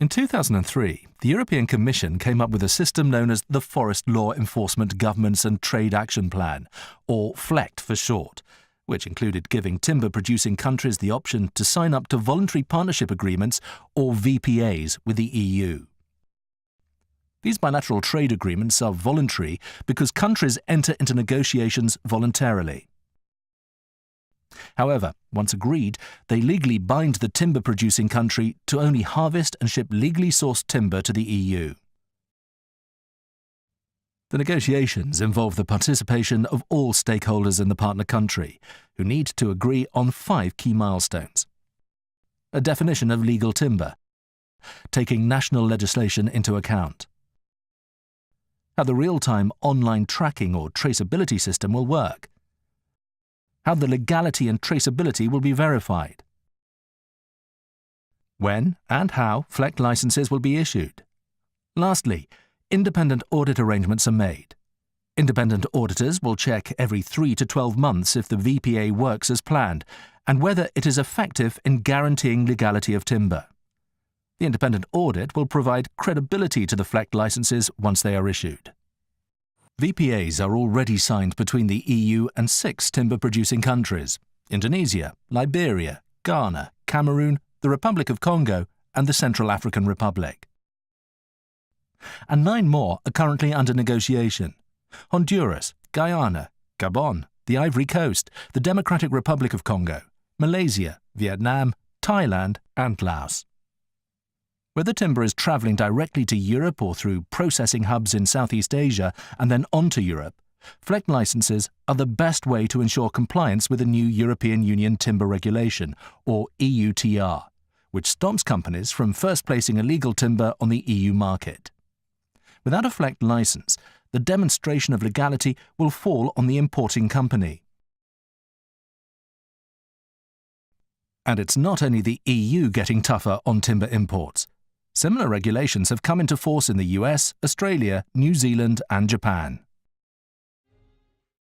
In 2003, the European Commission came up with a system known as the Forest Law Enforcement Governance and Trade Action Plan, or FLEGT for short, which included giving timber-producing countries the option to sign up to voluntary partnership agreements, or VPAs, with the EU. These bilateral trade agreements are voluntary because countries enter into negotiations voluntarily. However, once agreed, they legally bind the timber-producing country to only harvest and ship legally sourced timber to the EU. The negotiations involve the participation of all stakeholders in the partner country, who need to agree on 5 key milestones. A definition of legal timber, taking national legislation into account. How the real-time online tracking or traceability system will work. How the legality and traceability will be verified. When and how FLEGT licenses will be issued. Lastly, independent audit arrangements are made. Independent auditors will check every 3 to 12 months if the VPA works as planned and whether it is effective in guaranteeing legality of timber. The independent audit will provide credibility to the FLEGT licenses once they are issued. VPAs are already signed between the EU and 6 timber-producing countries: Indonesia, Liberia, Ghana, Cameroon, the Republic of Congo, and the Central African Republic. And 9 more are currently under negotiation: Honduras, Guyana, Gabon, the Ivory Coast, the Democratic Republic of Congo, Malaysia, Vietnam, Thailand, and Laos. Whether timber is travelling directly to Europe or through processing hubs in Southeast Asia and then on to Europe, FLEGT licenses are the best way to ensure compliance with the new European Union Timber Regulation, or EUTR, which stops companies from first placing illegal timber on the EU market. Without a FLEGT license, the demonstration of legality will fall on the importing company. And it's not only the EU getting tougher on timber imports. Similar regulations have come into force in the US, Australia, New Zealand, and Japan.